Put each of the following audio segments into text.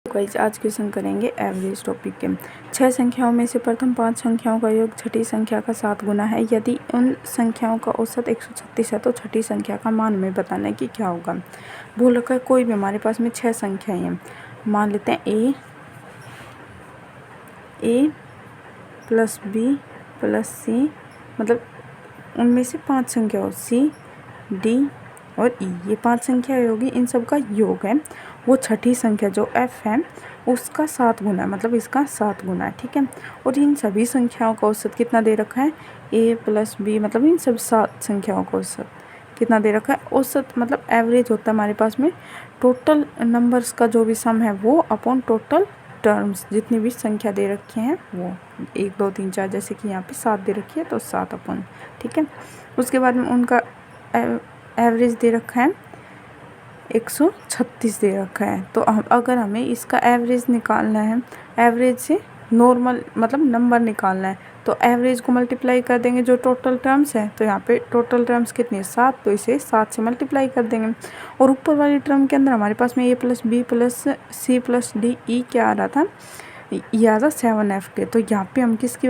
Guys आज question करेंगे average topic के। 6 संख्याओं में से प्रथम 5 संख्याओं का योग छठी संख्या का 7 गुना है। यदि उन संख्याओं का औसत 136 है तो छठी संख्या का मान हमें बताना है कि क्या होगा। बोल रखा है कोई भी हमारे पास में 6 संख्याएं हैं। मान लेते हैं ए प्लस बी प्लस सी, मतलब उनमें से 5 संख्या हो, सी डी और ई, ये 5 संख्या होगी। इन सब का योग है वो छठी संख्या जो एफ है उसका 7 गुना है, मतलब इसका 7 गुना है। ठीक है, और इन सभी संख्याओं का औसत कितना दे रखा है, ए प्लस बी, मतलब इन सब 7 संख्याओं का औसत कितना दे रखा है। औसत मतलब एवरेज होता है हमारे पास में टोटल नंबर्स का जो भी सम है वो अपॉन टोटल टर्म्स, जितनी भी संख्या दे रखी हैं वो 1 2 3 4, जैसे कि यहाँ पे 7 दे रखी है तो 7 अपॉन। ठीक है, उसके बाद में उनका एवरेज दे रखा है 136 दे रखा है। तो अगर हमें इसका एवरेज निकालना है, एवरेज से नॉर्मल मतलब नंबर निकालना है, तो एवरेज को मल्टीप्लाई कर देंगे जो टोटल टर्म्स है। तो यहाँ पे टोटल टर्म्स कितनी है 7, तो इसे 7 से मल्टीप्लाई कर देंगे। और ऊपर वाली टर्म के अंदर हमारे पास में A plus B plus C plus D E क्या आ रहा था, ये आ रहा 7f के। तो यहाँ पे हम किसकी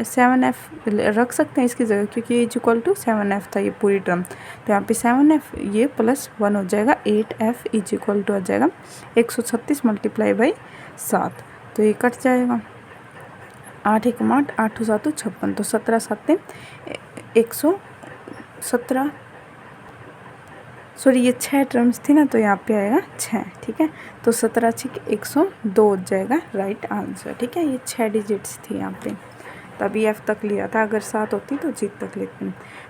7f रख सकते हैं इसकी जगह, क्योंकि इज इक्वल टू 7f था ये पूरी टर्म। तो यहाँ पे 7f ये प्लस 1 हो जाएगा, 8f इज इक्वल टू आ जाएगा 136 मल्टीप्लाई बाई 7। तो ये कट जाएगा, 8 1 8, 8 7 56, तो 17 7 117, सॉरी ये 6 टर्म्स थी ना, तो यहाँ पे आएगा 6। ठीक है, तो 17 6 102 हो जाएगा राइट आंसर। ठीक है, ये 6 डिजिट्स थी यहाँ पे, तभी एफ तक लिया था, अगर 7 होती तो जी तक लेते।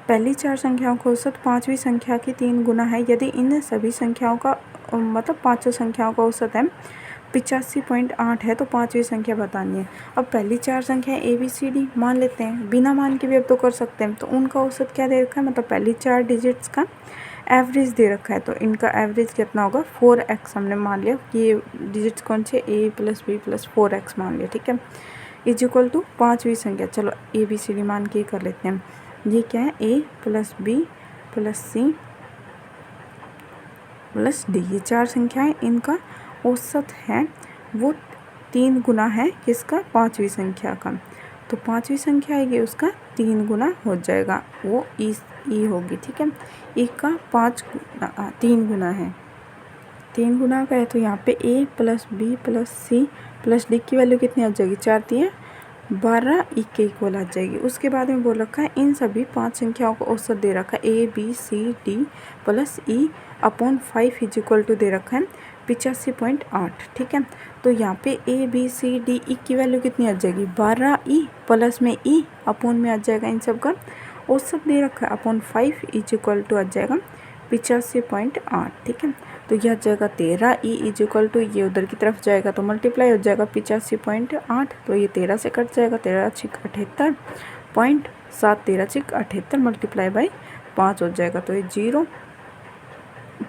पहली 4 संख्याओं का औसत 5वीं संख्या की 3 गुना है। यदि इन सभी संख्याओं का मतलब 5 संख्याओं का औसत है 85.8 है तो 5वीं संख्या बतानी है। अब पहली 4 संख्या ए बी सी डी मान लेते हैं, बिना मान के भी अब तो कर सकते हैं। तो उनका औसत क्या दे रखा है, मतलब पहली 4 डिजिट्स का एवरेज दे रखा है। तो इनका एवरेज कितना होगा 4x, हमने मान लिया कि ये डिजिट्स कौन से ए प्लस बी प्लस 4x मान लिया। ठीक है, इज इक्वल टू 5वीं संख्या, चलो ए बी सी डी मान के कर लेते हैं। ये क्या है A plus B plus C plus D, ये 4 संख्याएं, इनका औसत है वो 3 गुना है किसका, 5वीं संख्या का। तो 5वीं संख्या आएगी उसका 3 गुना हो जाएगा, वो ई होगी। ठीक है, ई का 3 गुना है, 3 गुना का है। तो यहाँ पे A plus B plus C plus D की वैल्यू कितनी आ जाएगी, 4 3 12 ई के इक्वल आ जाएगी। उसके बाद में बोल रखा है इन सभी 5 संख्याओं को औसत दे रखा है A B C D plus E upon 5 is equal to दे रखा है 85.8। ठीक है, तो यहाँ पे ए बी सी डी ई की वैल्यू कितनी आ जाएगी 12 ई प्लस में ई अपॉन में आ जाएगा इन सब का औसत दे रखा है अपॉन 5 इज इक्वल टू आ जाएगा 85.8। ठीक है, तो यह आ जाएगा 13 ई इज इक्वल टू, ये उधर की तरफ जाएगा तो मल्टीप्लाई हो जाएगा 85.8, तो ये 13 से कट जाएगा, 13 6 78 पॉइंट 7, 13 6 78 मल्टीप्लाई बाई 5 हो जाएगा। तो ये 0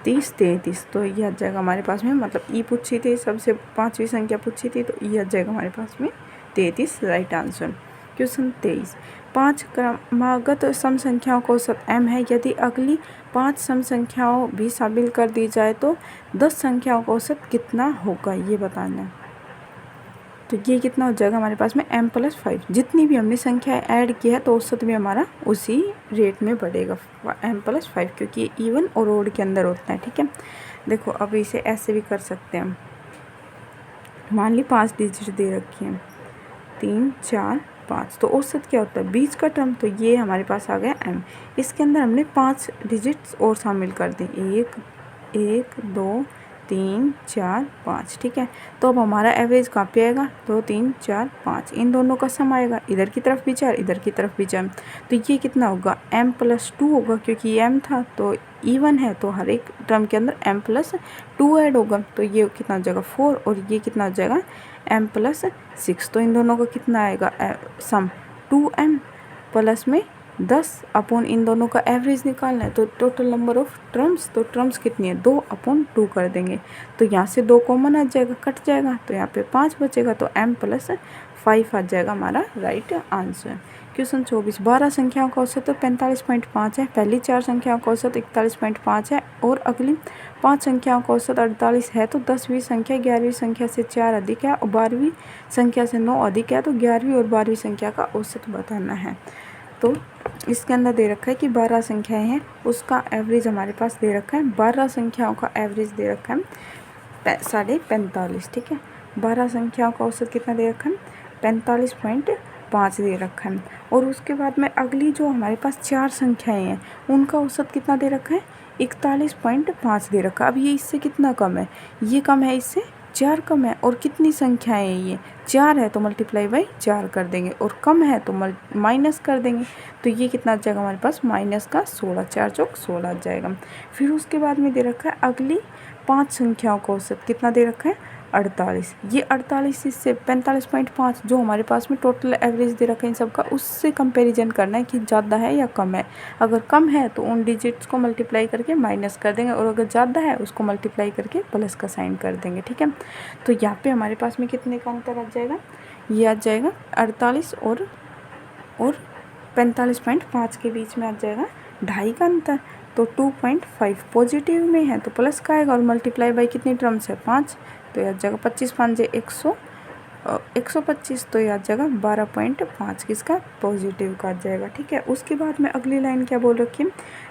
30 33, तो ये आ जाएगा हमारे पास में, मतलब ई पूछी थी सबसे 5वीं संख्या पूछी थी, तो ये आ जाएगा हमारे पास में 33 राइट आंसर। क्वेश्चन 23, 5 क्रमागत सम संख्याओं का औसत m है। यदि अगली 5 सम संख्याओं भी शामिल कर दी जाए तो 10 संख्याओं का औसत कितना होगा, ये बताना है। तो ये कितना हो जाएगा हमारे पास में m प्लस 5, जितनी भी हमने संख्या ऐड की है तो औसत भी हमारा उसी रेट में बढ़ेगा m प्लस 5, क्योंकि ये इवन और ओड के अंदर होता है। ठीक है, देखो अब इसे ऐसे भी कर सकते हैं। मान ली 5 डिजिट दे रखी हैं 3 4 5, तो औसत क्या होता है बीच का टर्म, तो ये हमारे पास आ गया m। इसके अंदर हमने 5 डिजिट्स और शामिल कर दी, 1 1 2 3 4 5। ठीक है, तो अब हमारा एवरेज कहाँ पे आएगा 2 3 4 5, इन दोनों का सम आएगा, इधर की तरफ भी 4 इधर की तरफ भी 4, तो ये कितना होगा m प्लस 2 होगा, क्योंकि ये m था तो इवन है तो हर एक टर्म के अंदर m प्लस 2 ऐड होगा, तो ये कितना हो जाएगा 4, और ये कितना हो जाएगा m प्लस 6। तो इन दोनों का कितना आएगा सम 2m प्लस में 10 अपॉन इन दोनों का एवरेज निकालना है, तो टोटल नंबर ऑफ टर्म्स, तो टर्म्स कितनी है 2 अपॉन 2 कर देंगे, तो यहाँ से 2 कॉमन आ जाएगा, कट जाएगा, तो यहाँ पे 5 बचेगा, तो m प्लस 5 आ जाएगा हमारा राइट आंसर। क्वेश्चन 24, 12 संख्याओं का औसत 45.5 है। पहली 4 संख्याओं का औसत 41.5 है और अगली 5 संख्याओं का औसत 48 है। तो 10वीं संख्या 11वीं संख्या से 4 अधिक है और 12वीं संख्या से 9 अधिक है। तो 11वीं और 12वीं संख्या का औसत बताना है। तो इसके अंदर दे रखा है कि 12 संख्याएं हैं, उसका एवरेज हमारे पास दे रखा है। 12 संख्याओं का एवरेज दे रखा है 45.5, ठीक है। 12 संख्याओं का औसत कितना दे रखा है 45.5 दे रखा है। और उसके बाद में अगली जो हमारे पास 4 संख्याएं हैं उनका औसत कितना दे रखा है 41.5 दे रखा है। अब ये इससे कितना कम है, ये कम है, इससे 4 कम है। और कितनी संख्याएं हैं, ये 4 है तो मल्टीप्लाई बाई 4 कर देंगे और कम है तो माइनस कर देंगे। तो ये कितना आ जाएगा हमारे पास माइनस का 16, 4 चौक 16 आ जाएगा। फिर उसके बाद में दे रखा है अगली 5 संख्याओं का औसत कितना दे रखा है 48। ये 48 इससे 45.5 जो हमारे पास में टोटल एवरेज दे रखा है इन सब का, उससे कंपैरिजन करना है कि ज़्यादा है या कम है। अगर कम है तो उन डिजिट्स को मल्टीप्लाई करके माइनस कर देंगे और अगर ज़्यादा है उसको मल्टीप्लाई करके प्लस का साइन कर देंगे, ठीक है। तो यहाँ पे हमारे पास में कितने का अंतर आ जाएगा, ये आ जाएगा 48 और 45.5 के बीच में आ जाएगा 2.5 का अंतर। तो 2.5 पॉजिटिव में है तो प्लस का आएगा और मल्टीप्लाई बाई कितनी टर्म्स है 5, तो ये आ जाएगा 25 5 125, तो ये आ जाएगा 12.5 किसका पॉजिटिव का आ जाएगा, ठीक है। उसके बाद में अगली लाइन क्या बोल रखी है,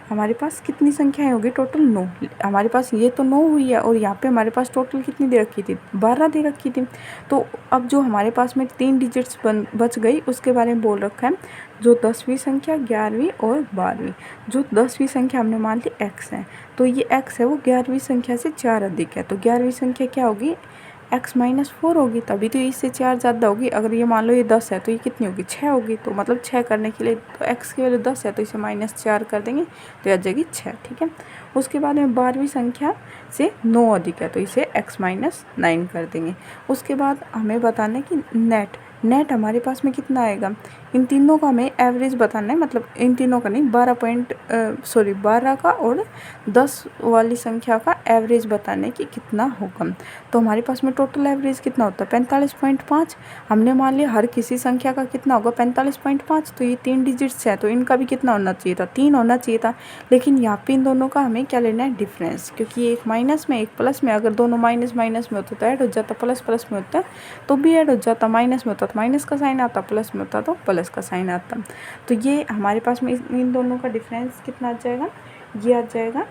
हमारे पास कितनी संख्याएं होगी टोटल 9। हमारे पास ये तो 9 हुई है और यहाँ पे हमारे पास टोटल कितनी दे रखी थी 12 दे रखी थी। तो अब जो हमारे पास में 3 डिजिट्स बच गई उसके बारे में बोल रखा है, जो 10वीं संख्या 11वीं और 12वीं। जो 10वीं संख्या हमने मान ली x है, तो ये x है वो 11वीं संख्या से 4 अधिक है। तो 11वीं संख्या क्या होगी x-4 होगी, तभी तो इससे 4 ज़्यादा होगी। अगर ये मान लो ये 10 है तो ये कितनी होगी 6 होगी। तो मतलब 6 करने के लिए तो x की वैल्यू 10 है तो इसे -4 कर देंगे तो ये आ जाएगी 6, ठीक है। उसके बाद में 12वीं संख्या से 9 अधिक है तो इसे x-9 कर देंगे। उसके बाद हमें बताना है कि नेट हमारे पास में कितना आएगा, इन तीनों का हमें एवरेज बताना है, मतलब इन तीनों का नहीं 12 का और 10 वाली संख्या का एवरेज बताने कि कितना होगा। तो हमारे पास में टोटल एवरेज कितना होता है 45.5। हमने मान लिया हर किसी संख्या का कितना होगा 45.5, तो ये 3 डिजिट्स है तो इनका भी कितना होना चाहिए था 3 होना चाहिए था। लेकिन यहाँ पे इन दोनों का हमें क्या लेना है डिफरेंस, क्योंकि एक माइनस में एक प्लस में, अगर दोनों माइनस माइनस में होता तो ऐड हो जाता, प्लस प्लस में होता तो भी ऐड हो जाता, माइनस में होता तो माइनस का साइन आता, प्लस में होता तो प्लस का साइन आता। तो ये हमारे पास में इन दोनों का डिफरेंस कितना आ जाएगा, ये आ जाएगा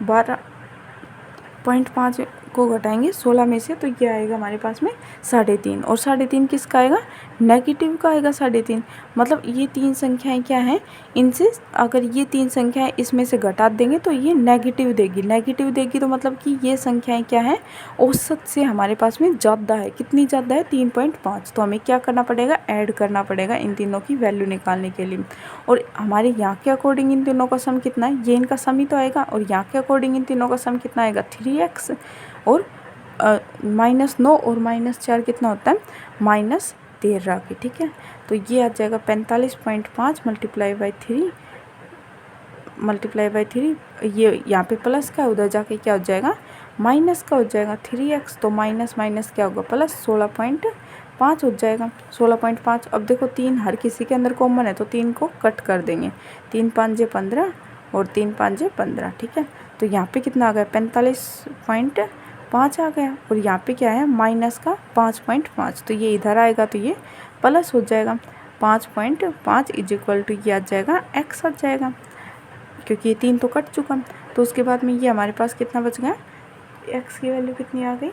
12.5 को घटाएंगे 16 में से तो ये आएगा हमारे पास में 3.5। और 3.5 किसका आएगा नेगेटिव का आएगा 3.5। मतलब ये 3 संख्याएं क्या हैं, इनसे अगर ये 3 संख्याएं इसमें से घटा देंगे तो ये नेगेटिव देगी। तो मतलब कि ये संख्याएं क्या है औसत से हमारे पास में ज़्यादा है। कितनी ज़्यादा है 3.5। तो हमें क्या करना पड़ेगा ऐड करना पड़ेगा इन तीनों की वैल्यू निकालने के लिए। और हमारे यहाँ के अकॉर्डिंग इन तीनों का सम कितना है, ये इनका सम ही तो आएगा। और यहाँ के अकॉर्डिंग इन तीनों का सम कितना आएगा 3x और -9 और -4 कितना होता है -13 की, ठीक है। तो ये आ जाएगा 45.5 मल्टीप्लाई बाई 3 ये यहाँ पे प्लस का उधर जाके क्या हो जाएगा माइनस का हो जाएगा 3x। तो माइनस क्या होगा प्लस 16.5 हो जाएगा 16.5। अब देखो 3 हर किसी के अंदर कॉमन है तो 3 को कट कर देंगे, 3 5 15 और 3 5 15, ठीक है। तो यहाँ पे कितना आ गया 45.5 आ गया और यहाँ पे क्या है माइनस का 5.5। तो ये इधर आएगा तो ये प्लस हो जाएगा 5.5 = ये आ जाएगा x आ जाएगा, क्योंकि ये 3 तो कट चुका। तो उसके बाद में ये हमारे पास कितना बच गया x की वैल्यू कितनी आ गई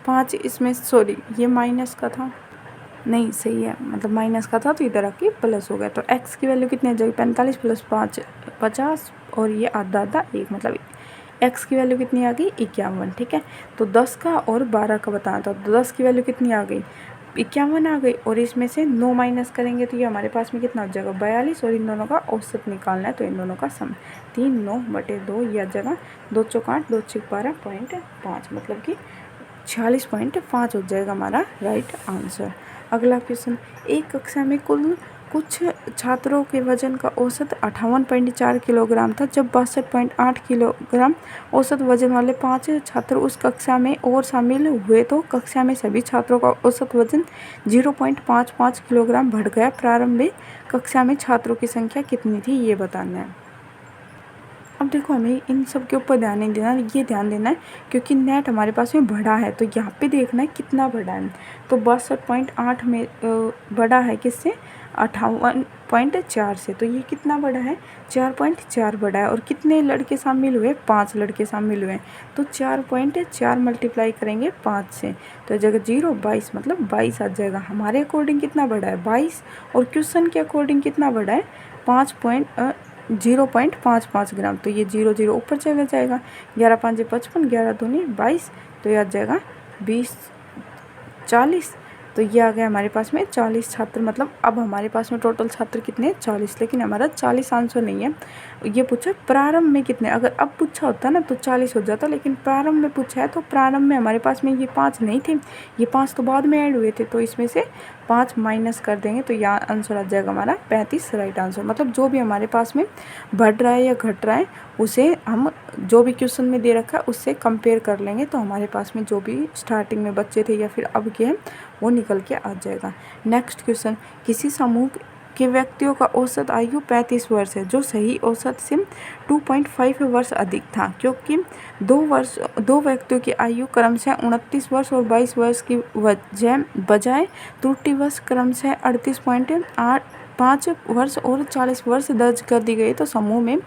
5। इसमें सॉरी ये माइनस का था, नहीं सही है, मतलब माइनस का था तो इधर आके प्लस हो गया। तो x की वैल्यू कितनी आ जाएगी 45 + 5 50 और ये आधा 1, मतलब x की वैल्यू कितनी आ गई 51, ठीक है। तो 10 का और 12 का बताना था, तो 10 की वैल्यू कितनी आ गई 51 आ गई और इसमें से 9 माइनस करेंगे तो ये हमारे पास में कितना हो जाएगा 42। और इन दोनों का औसत निकालना है तो इन दोनों का सम 3 9/2 ये आ जाएगा 2 चौक 8 2 छक 12.5, मतलब कि 46.5 हो जाएगा हमारा राइट आंसर। अगला क्वेश्चन, एक कक्षा में कुल कुछ छात्रों के वजन का औसत 58.4 किलोग्राम था, जब 62.8 किलोग्राम औसत वजन वाले 5 छात्र उस कक्षा में और शामिल हुए तो कक्षा में सभी छात्रों का औसत वजन 0.55 किलोग्राम बढ़ गया। प्रारंभिक कक्षा में छात्रों की संख्या कितनी थी, ये बताना है। अब देखो हमें इन सब के ऊपर ध्यान नहीं देना, ये ध्यान देना है क्योंकि नेट हमारे पास में बढ़ा है, तो यहाँ पे देखना है कितना बढ़ा है। तो 62.8 में बढ़ा है किससे, 58.4 से, तो ये कितना बढ़ा है, 4.4 बढ़ा है। और कितने लड़के शामिल हुए, 5 लड़के शामिल हुए, तो 4.4 मल्टीप्लाई करेंगे 5 से, तो जगह 0 22 मतलब 22 आ जाएगा। हमारे अकॉर्डिंग कितना बढ़ा है, 22, और क्वेश्चन के अकॉर्डिंग कितना बढ़ा है, 0.55 ग्राम, तो ये 0 0 ऊपर चला जाएगा। 11 5 55, 11 दूनी 22, तो ये आ जाएगा 20 40, तो ये आ गया हमारे पास में 40 छात्र। मतलब अब हमारे पास में टोटल छात्र कितने, 40, लेकिन हमारा 40 आंसर नहीं है। ये पूछा प्रारंभ में कितने, अगर अब पूछा होता ना तो 40 हो जाता, लेकिन प्रारंभ में पूछा है तो प्रारंभ में हमारे पास में ये 5 नहीं थे, ये 5 तो बाद में ऐड हुए थे, तो इसमें से 5 माइनस कर देंगे तो यहाँ आंसर आ जाएगा हमारा 35 राइट आंसर। मतलब जो भी हमारे पास में बढ़ रहा है या घट रहा है उसे हम जो भी क्वेश्चन में दे रखा है उससे कंपेयर कर लेंगे, तो हमारे पास में जो भी स्टार्टिंग में बच्चे थे या फिर अब के हैं वो निकल के आ जाएगा। नेक्स्ट क्वेश्चन, किसी समूह के व्यक्तियों का औसत आयु 35 वर्ष है जो सही औसत से 2.5 वर्ष अधिक था, क्योंकि दो व्यक्तियों की आयु क्रमशः 29 वर्ष और 22 वर्ष की बजाय त्रुटिवश क्रमशः 38.5 वर्ष और 40 वर्ष दर्ज कर दी गई, तो समूह में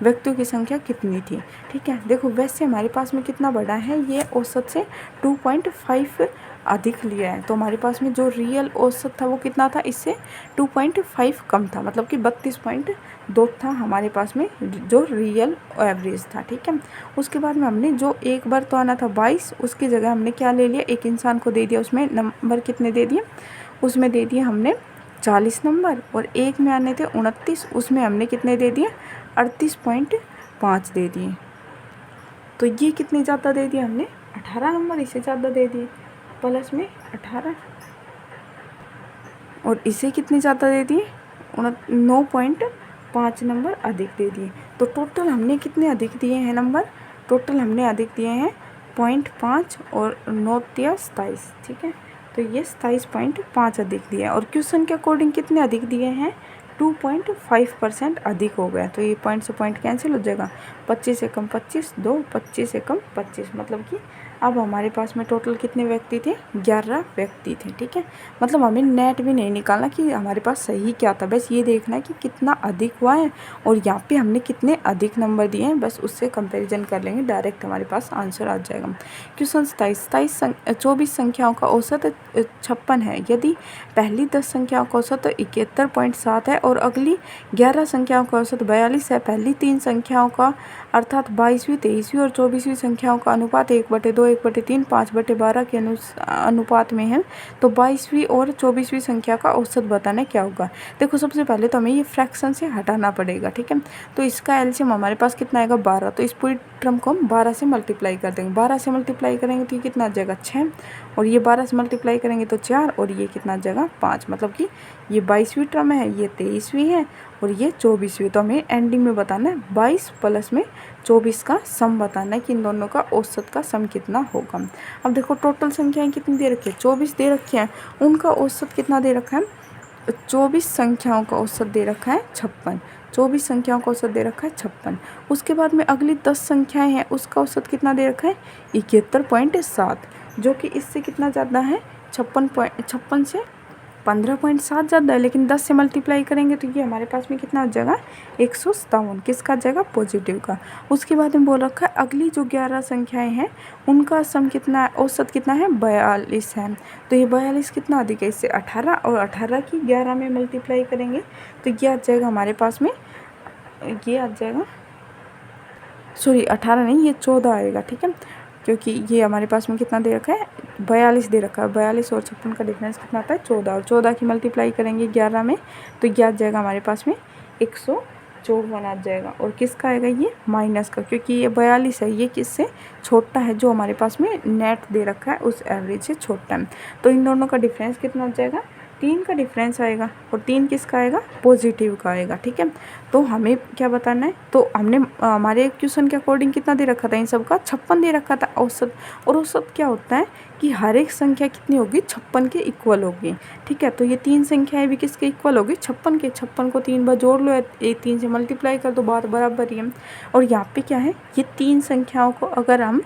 व्यक्तियों की संख्या कितनी थी। ठीक है, देखो वैसे हमारे पास में कितना बड़ा है, ये औसत से 2.5 अधिक लिया है, तो हमारे पास में जो रियल औसत था वो कितना था, इससे 2.5 कम था, मतलब कि 32.2 था हमारे पास में जो रियल एवरेज था। ठीक है, उसके बाद में हमने जो एक बार तो आना था 22, उसकी जगह हमने क्या ले लिया, एक इंसान को दे दिया, उसमें नंबर कितने दे दिए, उसमें दे दिए हमने 40 नंबर, और एक में आने थे 29, उसमें हमने कितने दे दिए, 38.5 दे दिए। तो ये कितने ज़्यादा दे दिए हमने, 18 नंबर इसे ज़्यादा दे दिए, प्लस में 18, और इसे कितने ज़्यादा दे दिए, 9.5 नंबर अधिक दे दिए। तो टोटल हमने कितने अधिक दिए हैं नंबर, टोटल हमने अधिक दिए हैं 0.5 और 9 या 27। ठीक है, तो ये 27.5 अधिक दिया, और क्वेश्चन के अकॉर्डिंग कितने अधिक दिए हैं, 2.5% अधिक हो गया, तो ये पॉइंट से पॉइंट कैंसिल हो जाएगा, 25 से कम 25, 2, 25 से कम 25, मतलब कि अब हमारे पास में टोटल कितने व्यक्ति थे, 11 व्यक्ति थे। ठीक है, मतलब हमें नेट भी नहीं निकालना कि हमारे पास सही क्या था, बस ये देखना है कि कितना अधिक हुआ है और यहाँ पे हमने कितने अधिक नंबर दिए हैं, बस उससे कंपैरिजन कर लेंगे, डायरेक्ट हमारे पास आंसर आ जाएगा। क्वेश्चन 24 संख्याओं का औसत 56 है, यदि पहली 10 संख्याओं का औसत 71.7 है और अगली 11 संख्याओं का औसत 42 है, पहली 3 संख्याओं का अर्थात 22वीं 23वीं और 24वीं संख्याओं का अनुपात 1/2 1/3 5/12 के अनुपात में है, तो 22वीं और 24वीं संख्या का औसत बताना क्या होगा। देखो सबसे पहले तो हमें ये फ्रैक्शन से हटाना पड़ेगा। ठीक है, तो इसका एलसीएम हमारे पास कितना आएगा, 12, तो इस पूरी टर्म को हम 12 से मल्टीप्लाई कर देंगे, 12 से मल्टीप्लाई करेंगे तो ये कितना आ जाएगा 6, और ये 12 से मल्टीप्लाई करेंगे तो 4, और ये कितना आ जाएगा 5, मतलब कि ये 22वीं टर्म है, ये 23वीं है और ये 24वीं। तो हमें एंडिंग में बताना है 22 प्लस में 24 का सम बताना है कि इन दोनों का औसत का सम कितना होगा। अब देखो टोटल संख्याएं कितनी दे रखी है, 24 दे रखी हैं, उनका औसत कितना दे रखा है, 24 संख्याओं का औसत दे रखा है 56, 24 संख्याओं का औसत दे रखा है 56। उसके बाद में अगली 10 संख्याएं हैं, उसका औसत कितना दे रखा है 71.7, जो कि इससे कितना ज़्यादा है, 56 से 15.7 ज़्यादा है, लेकिन 10 से मल्टीप्लाई करेंगे तो ये हमारे पास में कितना हो जाएगा 157, किसका जाएगा, पॉजिटिव का। उसके बाद में बोल रखा है अगली जो 11 संख्याएं हैं उनका सम कितना है, औसत कितना है 42 है, तो ये 42 कितना अधिक है, इससे 18, और 18 की 11 में मल्टीप्लाई करेंगे तो ये आ जाएगा हमारे पास में, ये आ जाएगा, सॉरी 18 नहीं, ये 14 आएगा। ठीक है, क्योंकि ये हमारे पास में कितना दे रखा है 42 दे रखा है, 42 और 56 का डिफरेंस कितना आता है 14, और 14 की मल्टीप्लाई करेंगे 11 में तो ये आ जाएगा हमारे पास में 154 आ जाएगा, और किसका आएगा ये माइनस का, क्योंकि ये 42 है, ये किससे छोटा है, जो हमारे पास में नेट दे रखा है उस एवरेज से छोटा है, तो इन दोनों का डिफरेंस कितना आ जाएगा 3 का डिफरेंस आएगा और 3 किसका आएगा, पॉजिटिव का आएगा। ठीक है, तो हमें क्या बताना है, तो हमने हमारे क्वेश्चन के अकॉर्डिंग कितना दे रखा था, इन सब का 56 दे रखा था औसत। और औसत क्या होता है कि हर एक संख्या कितनी होगी, 56 के इक्वल होगी। ठीक है, तो ये 3 संख्याएं भी किसके इक्वल होगी, 56 के। 56 को 3 बार जोड़ लो, ये 3 से मल्टीप्लाई कर दो, बात बराबर ही है। और यहाँ पे क्या है, ये 3 संख्याओं को अगर हम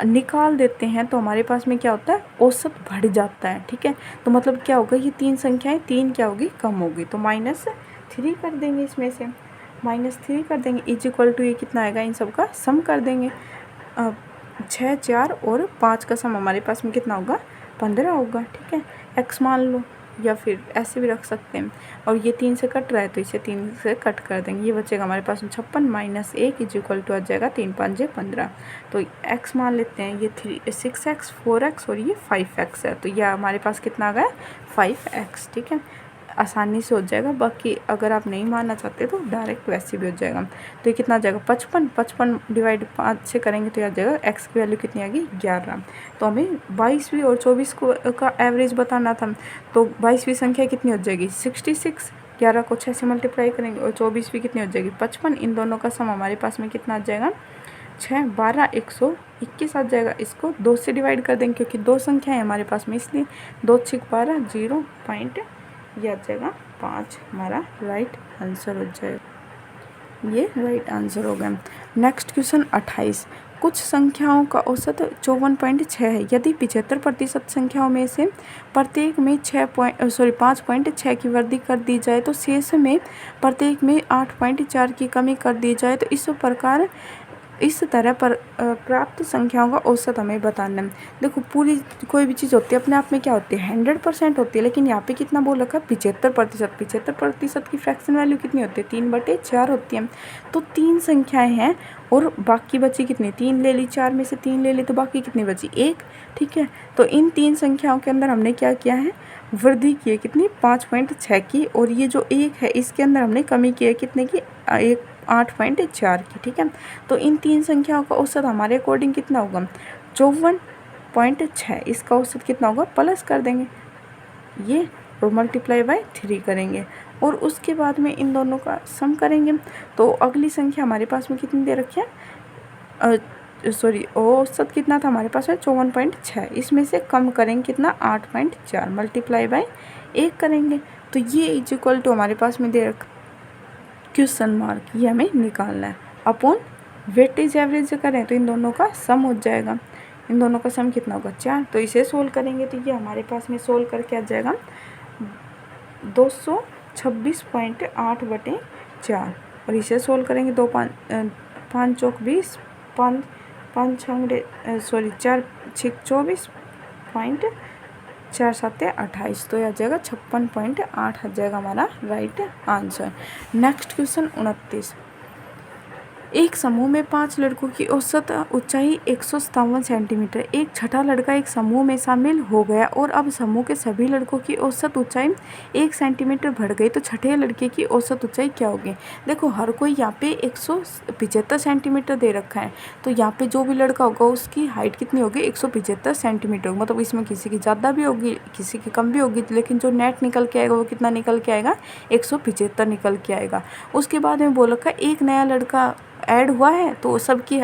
निकाल देते हैं तो हमारे पास में क्या होता है, औसत बढ़ जाता है। ठीक है, तो मतलब क्या होगा, ये 3 संख्याएं 3 क्या होगी, कम होगी, तो -3 कर देंगे, इसमें से -3 कर देंगे इज इक्वल टू, ये कितना आएगा, इन सब का सम कर देंगे। 6, 4 और 5 का सम हमारे पास में कितना होगा, 15 होगा। ठीक है, x मान लो, या फिर ऐसे भी रख सकते हैं। और ये 3 से कट रहा है तो इसे 3 से कट कर देंगे, ये बचेगा हमारे पास में 56 - 1 इज इक्वल टू आ जाएगा 3 × 5 = 15। तो x मान लेते हैं, ये 6x, 4x और ये 5x है, तो यह हमारे पास कितना आ गया, 5x। ठीक है, आसानी से हो जाएगा। बाकी अगर आप नहीं मानना चाहते तो डायरेक्ट वैसे भी हो जाएगा। तो ये कितना आ जाएगा, 55 डिवाइड 5 से करेंगे तो ये आ जाएगा, x की वैल्यू कितनी आ गई, 11। तो हमें 22वीं और 24 का एवरेज बताना था, तो 22वीं संख्या कितनी हो जाएगी, 66। 11 को 6 से मल्टीप्लाई करेंगे और 24वीं कितनी हो जाएगी, 55। इन दोनों का सम हमारे पास में कितना आ जाएगा, 6, 12, 121 आ जाएगा। इसको 2 से डिवाइड कर देंगे क्योंकि 2 संख्या है हमारे पास में, इसलिए 2 × 6 = 12, 0 पॉइंट, ये आ जाएगा 5, हमारा राइट आंसर हो जाएगा। ये राइट आंसर हो गया। Next question 28। कुछ संख्याओं का औसत 54.6 है। यदि 75% संख्याओं में से प्रत्येक में 5.6 की वृद्धि कर दी जाए तो शेष में प्रत्येक में 8.4 की कमी कर दी जाए तो इस तरह पर प्राप्त संख्याओं का औसत हमें बताना है। देखो, पूरी कोई भी चीज़ होती है अपने आप में क्या होती है, 100% होती है, लेकिन यहाँ पे कितना बोल रखा है, 75%। 75% की फ्रैक्शन वैल्यू कितनी होती है, 3/4 होती है। तो 3 संख्याएं हैं और बाकी बची कितनी, 3 ले ली, 4 में से 3 ले ली, तो बाकी कितनी बची, 1। ठीक है, तो इन 3 संख्याओं के अंदर हमने क्या किया है, वृद्धि की है कितनी, 5.6 की, और ये जो 1 है इसके अंदर हमने कमी की है कितने की, 8.4 की। ठीक है, तो इन 3 संख्याओं का औसत हमारे अकॉर्डिंग कितना होगा, 54.6। इसका औसत कितना होगा, प्लस कर देंगे ये और मल्टीप्लाई बाय 3 करेंगे और उसके बाद में इन दोनों का सम करेंगे। तो अगली संख्या हमारे पास में कितनी दे रखी है, औसत कितना था हमारे पास में, 54.6। इसमें से कम करेंगे कितना, 8.4, मल्टीप्लाई बाय 1 करेंगे, तो ये इज इक्वल टू हमारे पास में दे रखा क्वेश्चन मार्क, ये हमें निकालना है। अपॉन वेटेज एवरेज करें तो इन दोनों का सम हो जाएगा। इन दोनों का सम कितना होगा, 4। तो इसे सोल्व करेंगे तो ये हमारे पास में सोल्व करके आ जाएगा 226.8/4। और इसे सोल्व करेंगे 2 5 5 चौक 20, 4 6 24, 4 7 28, तो यह आ जाएगा 56.8 आ जाएगा हमारा राइट आंसर। Next question 29। एक समूह में 5 लड़कों की औसत ऊंचाई 157 सेंटीमीटर। एक छठा लड़का एक समूह में शामिल हो गया और अब समूह के सभी लड़कों की औसत ऊंचाई 1 सेंटीमीटर बढ़ गई, तो छठे लड़के की औसत ऊंचाई क्या होगी। देखो, हर कोई यहाँ पे 175 सेंटीमीटर दे रखा है, तो यहाँ पे जो भी लड़का होगा उसकी हाइट कितनी होगी, 175 सेंटीमीटर होगी। मतलब इसमें किसी की ज़्यादा भी होगी, किसी की कम भी होगी, लेकिन जो नेट निकल के आएगा वो कितना निकल के आएगा, 175 निकल के आएगा। उसके बाद में बोल रखा है एक नया लड़का ऐड हुआ है, तो सबकी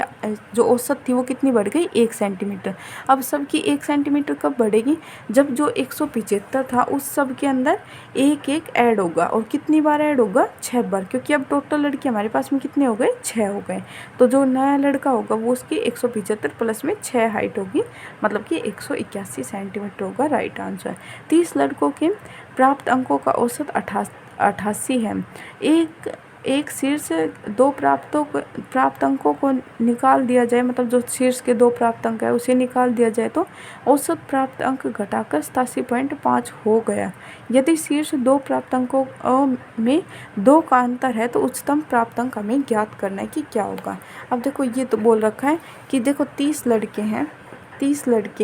जो औसत थी वो कितनी बढ़ गई, 1 सेंटीमीटर। अब सबकी 1 सेंटीमीटर कब बढ़ेगी, जब जो 175 था उस सब के अंदर एक ऐड होगा, और कितनी बार ऐड होगा, 6 बार, क्योंकि अब टोटल लड़के हमारे पास में कितने हो गए, 6 हो गए। तो जो नया लड़का होगा वो उसकी 175 प्लस में 6 हाइट होगी, मतलब कि 181 सेंटीमीटर होगा राइट आंसर। 30 लड़कों के प्राप्त अंकों का औसत 88 है। एक शीर्ष 2 प्राप्त अंकों को निकाल दिया जाए, मतलब जो शीर्ष के 2 प्राप्त अंक है उसे निकाल दिया जाए तो औसत प्राप्त अंक घटाकर 87.5 हो गया। यदि शीर्ष 2 प्राप्त अंकों में 2 का अंतर है तो उच्चतम प्राप्त अंक हमें ज्ञात करना है कि क्या होगा। अब देखो, ये तो बोल रखा है कि देखो 30 लड़के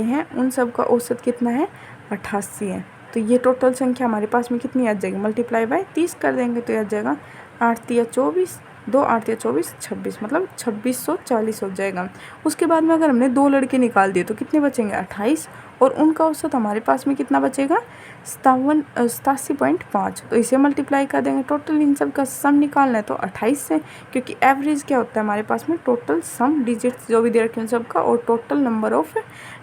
हैं, उन सब का औसत कितना है, 88 है। तो ये टोटल संख्या हमारे पास में कितनी आ जाएगी, मल्टीप्लाई बाय 30 कर देंगे तो आ जाएगा 8 × 24, 2 8 × 24 26, मतलब 2640 हो जाएगा। उसके बाद में अगर हमने 2 लड़के निकाल दिए तो कितने बचेंगे, 28, और उनका औसत हमारे पास में कितना बचेगा 87.5। तो इसे मल्टीप्लाई कर देंगे। टोटल इन सब का सम निकालना है तो 28 से, क्योंकि एवरेज क्या होता है हमारे पास में टोटल सम डिजिट्स जो भी दे रखे हैं सबका और टोटल नंबर ऑफ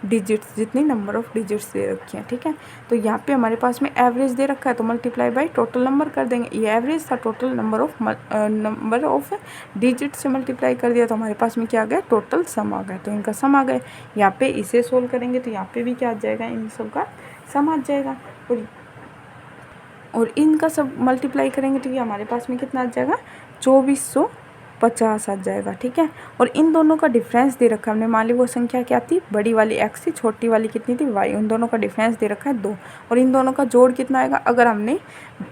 डिजिट्स, जितनी नंबर ऑफ डिजिट्स दे रखी हैं। ठीक है, तो यहाँ पे हमारे पास में एवरेज दे रखा है तो मल्टीप्लाई बाय टोटल नंबर कर देंगे। ये एवरेज था, टोटल नंबर ऑफ डिजिट से मल्टीप्लाई कर दिया तो हमारे पास में क्या आ गया टोटल सम आ गया। तो इनका सम आ गया। यहाँ पे इसे सोल्व करेंगे तो यहाँ पे भी क्या आ जाएगा, इन सब का सम आ जाएगा। और इनका सब मल्टीप्लाई करेंगे तो ये हमारे पास में कितना आ जाएगा 2450 आ जाएगा। ठीक है, और इन दोनों का डिफरेंस दे रखा है हमने। मान ली वो संख्या क्या थी, बड़ी वाली x थी, छोटी वाली कितनी थी y। उन दोनों का डिफरेंस दे रखा है 2 और इन दोनों का जोड़ कितना आएगा। अगर हमने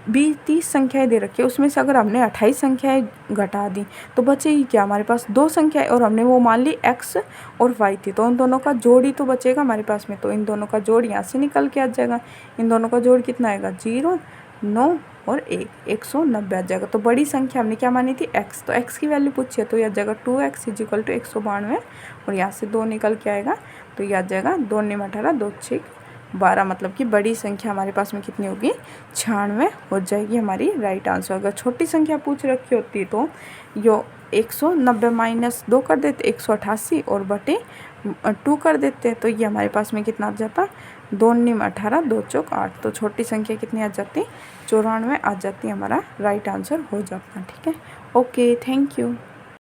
30 संख्याएं दे रखी है उसमें से अगर हमने 28 संख्याएं घटा दी तो बचेगी क्या हमारे पास 2 संख्याएं और हमने वो मान ली x और y थी। तो उन दोनों का जोड़ ही तो बचेगा हमारे पास में। तो इन दोनों का जोड़ यहाँ से निकल के आ जाएगा। इन दोनों का जोड़ कितना आएगा 0, 9 और 190 आ जाएगा। तो बड़ी संख्या हमने क्या मानी थी x, तो x की वैल्यू पूछी है तो यह आ जाएगा 2x = 192 और यहाँ से 2 निकल के आएगा तो यह आ जाएगा 2 9 18 2 6 12। मतलब कि बड़ी संख्या हमारे पास में कितनी होगी 96 हो जाएगी हमारी राइट आंसर। अगर छोटी संख्या पूछ रखी होती तो यो 190 - 2 कर देते 188 और बटे 2 कर देते तो ये हमारे पास में कितना आ जाता 2 9 18 2 चौक 8। तो छोटी संख्या कितनी आ जाती 94 आ जाती, हमारा राइट आंसर हो जाता। ठीक है, ओके, थैंक यू।